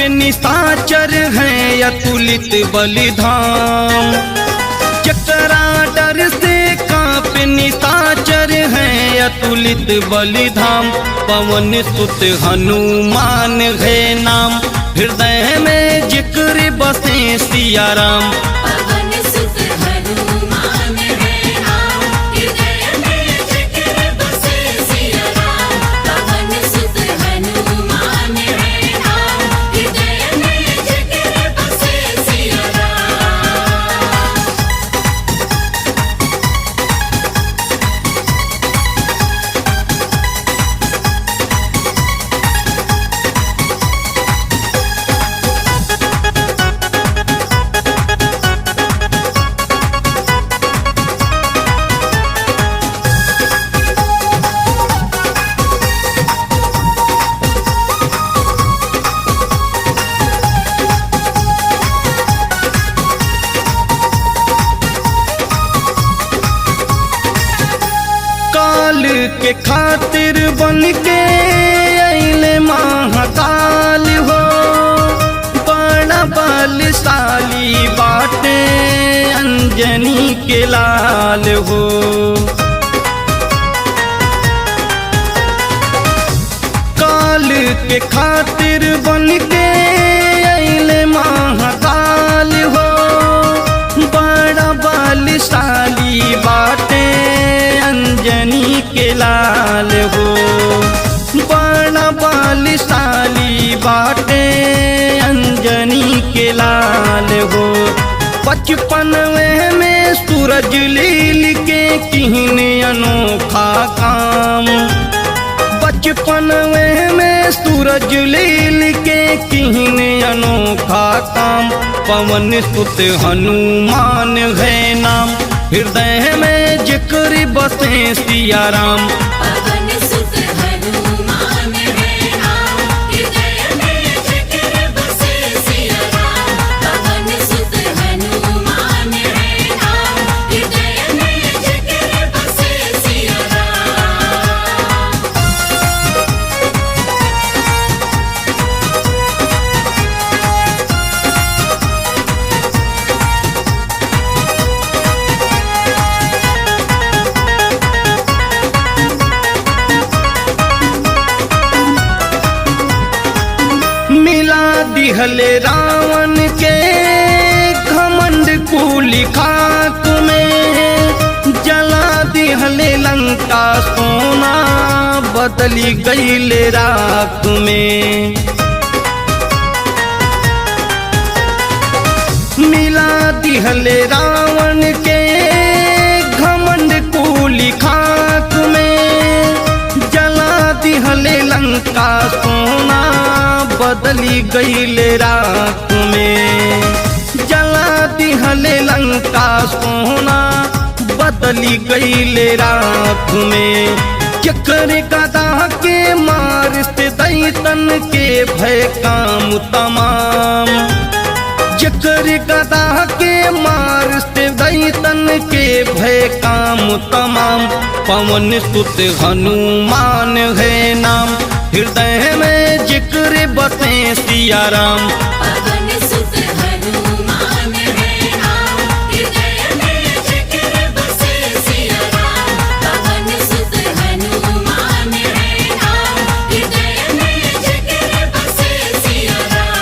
निशाचर हैं अतुलित बलिधाम। जकरा डर से कांपे निशाचर हैं अतुलित बलिधाम। पवन सुत हनुमान है नाम, हृदय में जिक्र बसे सिया राम। पवन सुत हनुमान है नाम, हृदय में जिक्र बसे सिया राम। पवन सुत हनुमान है नाम, हृदय में जिक्र बसे सिया राम। काल के खातिर बन के अइले महाकाल हो। बड़ा बलशाली बाटे अंजनी के लाल हो। काल के खातिर बन के अइले महाकाल हो। बड़ा बलशाली बाटे अंजनी के लाल हो। बड़ा बलशाली बाटे अंजनी के लाल हो। बचपन में सूरज लील के किहन अनोखा काम। बचपन में सूरज लील के किहन अनोखा काम। पवन सुत हनुमान है नाम, हृदय में जिक्र बसे सिया राम। पवन सुत हनुमान है नाम, हृदय में जिक्र बसे सिया राम। पवन सुत हनुमान है नाम, हृदय में जिक्र बसे सिया राम। मिला दिहले रावण के घमंड कुली खाक में। जला दिहले लंका सोना बदली गईले राख में। मिला दिहले रावण के घमंड कुली खाक में। जला दिहले लंका सोना बदली गईले राख में। जला दिहले लंका सोना बदली गईले राख में। चक्र गदा के मार से दैतन के भय काम तमाम। चक्र गदा के मार से दैतन के भय काम तमाम। पवन सुत हनुमान है नाम, हृदय में जिक्र बसे सिया राम। पवन सुत हनुमान है नाम, हृदय में जिक्र बसे सिया राम। पवन सुत हनुमान है नाम, हृदय में जिक्र बसे सिया राम।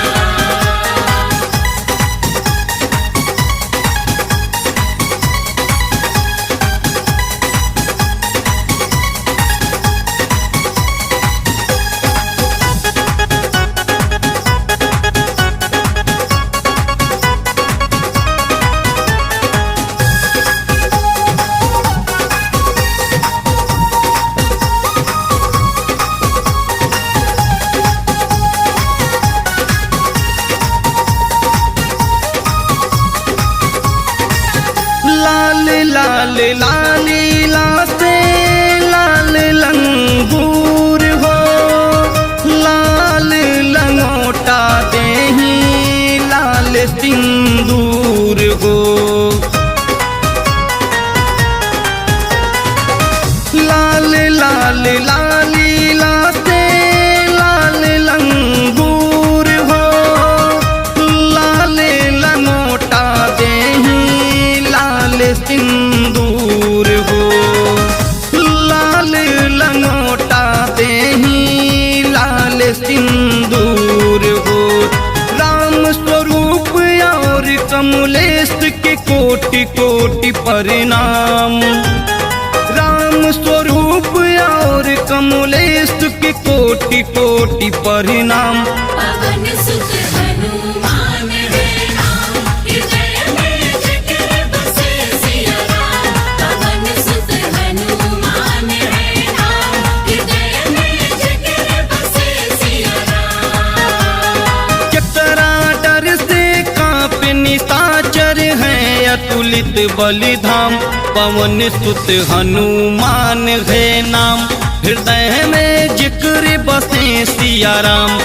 लाल लाल लाली लासे लाल लंगूर हो। लाल लंगोटा देही लाल सिंदूर हो। लाल लाल लाली लासे लाल लंगूर हो। के कोटि कोटि परिणाम। राम स्वरूप और कमलेश के कोटि कोटि परिणाम। पवन सुत हनुमान है नाम, हृदय में जिक्र बसे सिया राम। पवन सुत हनुमान है नाम, हृदय में जिक्र बसे सिया राम। चकरा डर से कांपे निशाचर है अतुलित बलिधाम। पवन सुत हनुमान है नाम, हृदय में जिक्र बसे सिया राम।